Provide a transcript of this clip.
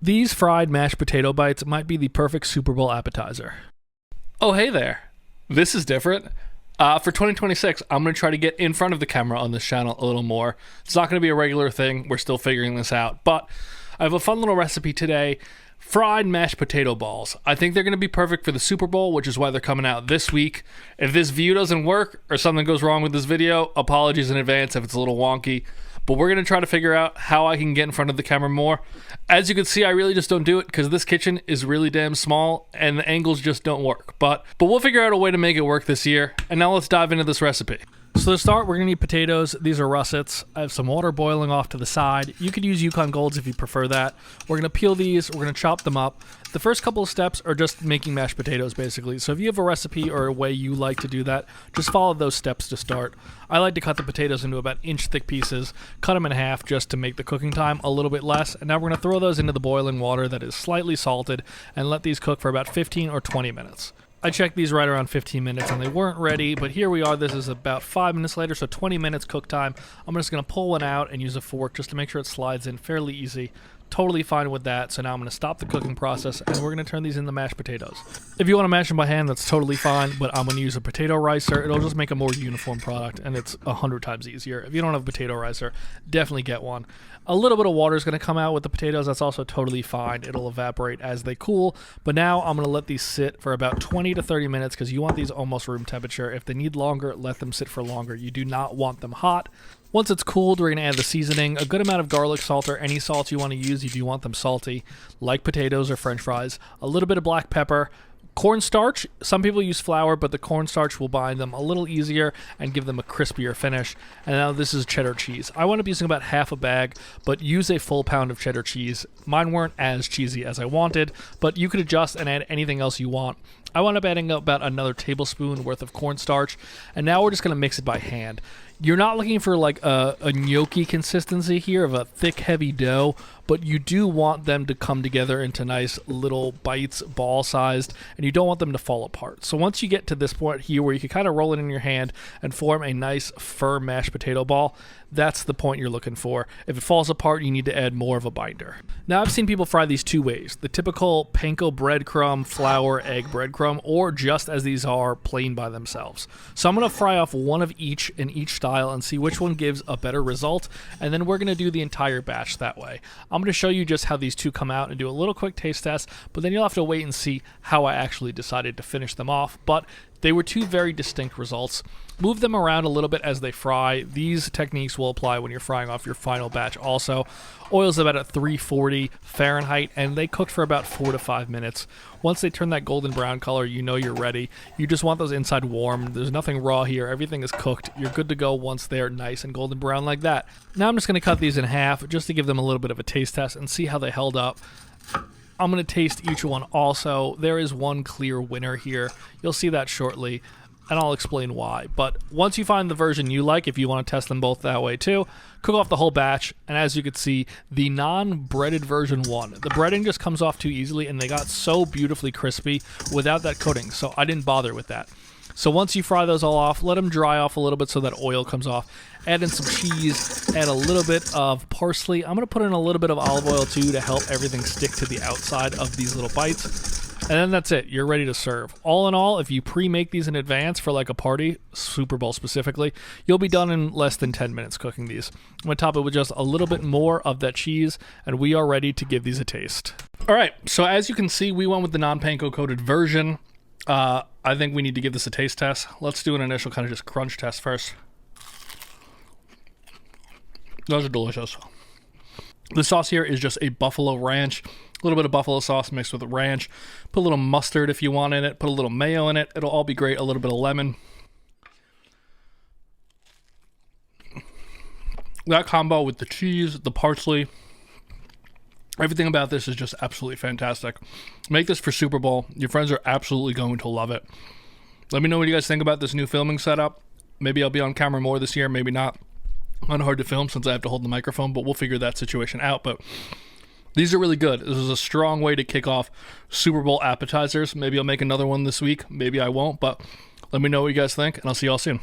These fried mashed potato bites might be the perfect Super Bowl appetizer. Oh, hey there. This is different. For 2026, I'm going to try to get in front of the camera on this channel a little more. It's not going to be a regular thing. We're still figuring this out. But I have a fun little recipe today. Fried mashed potato balls. I think they're going to be perfect for the Super Bowl, which is why they're coming out this week. If this view doesn't work or something goes wrong with this video, apologies in advance if it's a little wonky. But we're going to try to figure out how I can get in front of the camera more. As you can see, I really just don't do it because this kitchen is really damn small and the angles just don't work. But we'll figure out a way to make it work this year. And now let's dive into this recipe. So to start, we're going to need potatoes. These are russets. I have some water boiling off to the side. You could use Yukon Golds if you prefer that. We're going to peel these. We're going to chop them up. The first couple of steps are just making mashed potatoes, basically. So if you have a recipe or a way you like to do that, just follow those steps to start. I like to cut the potatoes into about inch-thick pieces, cut them in half just to make the cooking time a little bit less. And now we're going to throw those into the boiling water that is slightly salted and let these cook for about 15 or 20 minutes. I checked these right around 15 minutes and they weren't ready, but here we are. This is about 5 minutes later, so 20 minutes cook time. I'm just going to pull one out and use a fork just to make sure it slides in fairly easy. Totally fine with that. So now I'm going to stop the cooking process and we're going to turn these into mashed potatoes. If you want to mash them by hand, that's totally fine, but I'm going to use a potato ricer. It'll just make a more uniform product and it's 100 times easier. If you don't have a potato ricer, definitely get one. A little bit of water is going to come out with the potatoes. That's also totally fine. It'll evaporate as they cool. But now I'm going to let these sit for about 20 to 30 minutes because you want these almost room temperature. If they need longer, let them sit for longer. You do not want them hot. Once it's cooled, we're going to add the seasoning, a good amount of garlic salt or any salt you want to use if you want them salty, like potatoes or french fries, a little bit of black pepper, cornstarch. Some people use flour, but the cornstarch will bind them a little easier and give them a crispier finish. And now this is cheddar cheese. I wound up using about half a bag, but use a full pound of cheddar cheese. Mine weren't as cheesy as I wanted, but you could adjust and add anything else you want. I wound up adding about another tablespoon worth of cornstarch, and now we're just going to mix it by hand. You're not looking for like a gnocchi consistency here of a thick, heavy dough, but you do want them to come together into nice little bites, ball-sized, and you don't want them to fall apart. So once you get to this point here where you can kind of roll it in your hand and form a nice, firm mashed potato ball, that's the point you're looking for. If it falls apart, you need to add more of a binder. Now, I've seen people fry these two ways. The typical panko breadcrumb, flour, egg breadcrumb, or just as these are, plain by themselves. So I'm going to fry off one of each in each style and see which one gives a better result, and then we're going to do the entire batch that way. I'm going to show you just how these two come out and do a little quick taste test, but then you'll have to wait and see how I actually decided to finish them off. But they were two very distinct results. Move them around a little bit as they fry. These techniques will apply when you're frying off your final batch also. Oil's about at 340 Fahrenheit, and they cooked for about 4 to 5 minutes. Once they turn that golden brown color, you know you're ready. You just want those inside warm. There's nothing raw here. Everything is cooked. You're good to go once they're nice and golden brown like that. Now I'm just going to cut these in half just to give them a little bit of a taste test and see how they held up. I'm going to taste each one also. There is one clear winner here. You'll see that shortly, and I'll explain why. But once you find the version you like, if you want to test them both that way too, cook off the whole batch, and as you can see, the non-breaded version won. The breading just comes off too easily, and they got so beautifully crispy without that coating, so I didn't bother with that. So once you fry those all off, let them dry off a little bit so that oil comes off. Add in some cheese, add a little bit of parsley. I'm going to put in a little bit of olive oil too to help everything stick to the outside of these little bites. And then that's it. You're ready to serve. All in all, if you pre-make these in advance for like a party, Super Bowl specifically, you'll be done in less than 10 minutes cooking these. I'm going to top it with just a little bit more of that cheese, and we are ready to give these a taste. All right, so as you can see, we went with the non-panko coated version. I think we need to give this a taste test. Let's do an initial kind of just crunch test first. Those are delicious. The sauce here is just a buffalo ranch. A little bit of buffalo sauce mixed with ranch. Put a little mustard if you want in it. Put a little mayo in it. It'll all be great. A little bit of lemon. That combo with the cheese, the parsley, everything about this is just absolutely fantastic. Make this for Super Bowl. Your friends are absolutely going to love it. Let me know what you guys think about this new filming setup. Maybe I'll be on camera more this year, maybe not. Kind of hard to film since I have to hold the microphone, but we'll figure that situation out. But these are really good. This is a strong way to kick off Super Bowl appetizers. Maybe I'll make another one this week. Maybe I won't, but let me know what you guys think, and I'll see y'all soon.